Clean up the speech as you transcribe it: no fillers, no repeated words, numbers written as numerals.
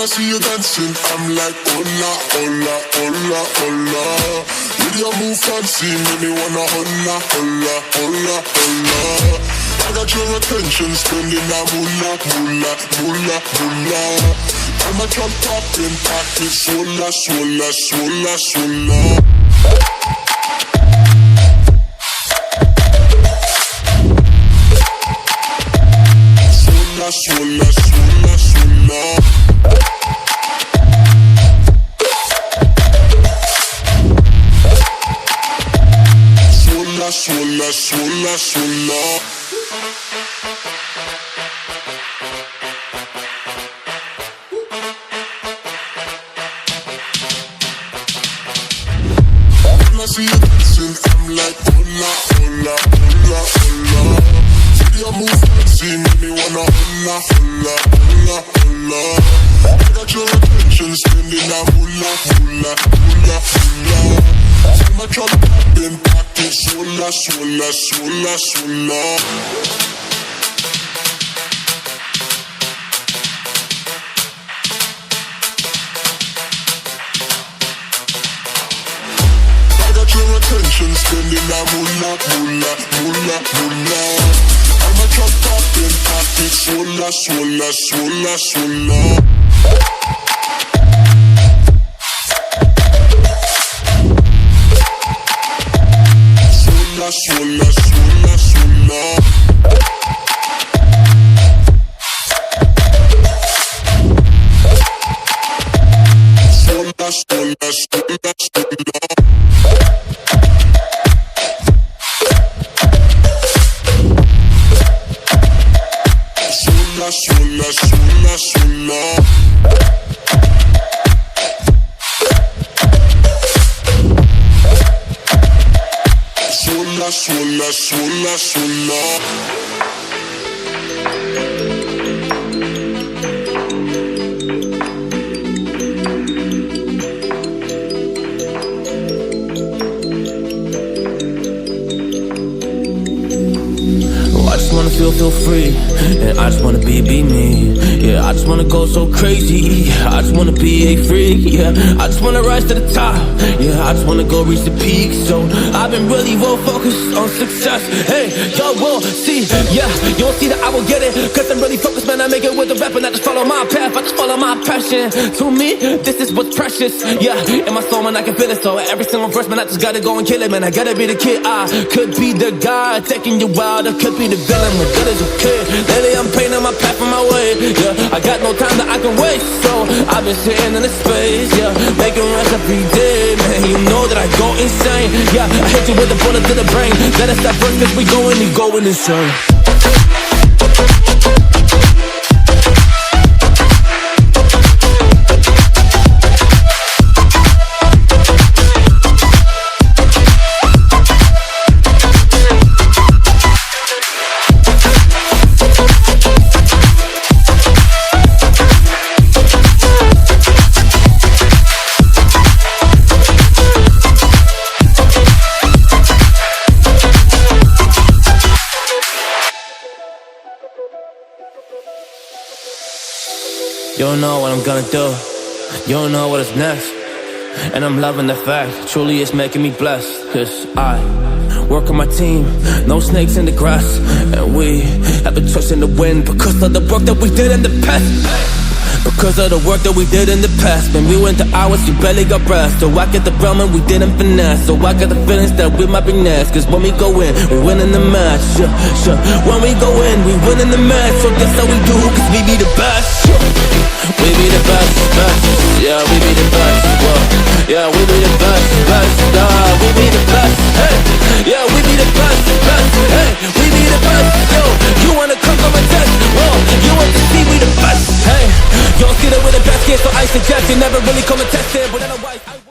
I see you dancing, I'm like, hola, hola, hola, hola. With your move fancy, make me wanna hola, hola, hola, hola. I got your attention, spending that moolah, moolah, moolah, moolah. I'm a drop popping, pocket, swola, swola, swola, swola. Swola, swola, swola, swola. Swola, swola, swola. When I see you dancing, I'm like, hola, hola, hola, hola. See your move fancy, make me wanna hola, hola, hola, hola. I got your attention, spending that moolah, moolah, moolah, moolah. See my truck popping, pocket, swola, swola, swola, swola. Your attention, spending that moolah, moolah, moolah, moolah. I'm a drop popping, pocket, swola, swola, swola, swola. Swola, swola, swola, swola. Swola, swola, swola, swola. Swola, swola, swola. Swola, swola, swola, swola. I just wanna feel free, and I just wanna be me. Yeah, I just wanna go so crazy. I just wanna be a freak. Yeah, I just wanna rise to the top. Yeah, I just wanna go reach the peak. So I've been really well focused on success. Hey, y'all will see. Yeah, you'll see that I will get it. Cause I'm really focused, man. I make it with the rap and I just follow my path. I just follow my passion. To me, this is what's precious. Yeah, in my soul, man, I can feel it. So every single verse, man, I just gotta go and kill it, man. I gotta be the kid. I could be the guy taking you wild. I could be the villain, but good as a kid. Lately I'm painting my path on my way. Yeah, I got no time that I can waste. So I've been sitting in the space. Yeah, making rest every day. Man, you know that I go insane. Yeah, I hit you with a bullet to the brain. Let us stop first cause we going insane. You don't know what I'm gonna do. You don't know what is next. And I'm loving the fact, truly it's making me blessed. Cause I work on my team, no snakes in the grass. And we have a trust in the wind because of the work that we did in the past. Because of the work that we did in the past. When we went to hours, you barely got rest. So I get the realm and we didn't finesse. So I got the feelings that we might be next. Cause when we go in, we win in the match. Sure. When we go in, we win in the match. So that's how we do, cause we be the best. We be the best, best. Yeah, we be the best. Whoa. Yeah, we be the best, best. We be the best. Hey. Yeah, we be the best, best. Hey, we be the best. Yo, you wanna come a test? Whoa, you want to see we the best. Hey, you don't see that we're the best kid, so I suggest you never really come and test it. But otherwise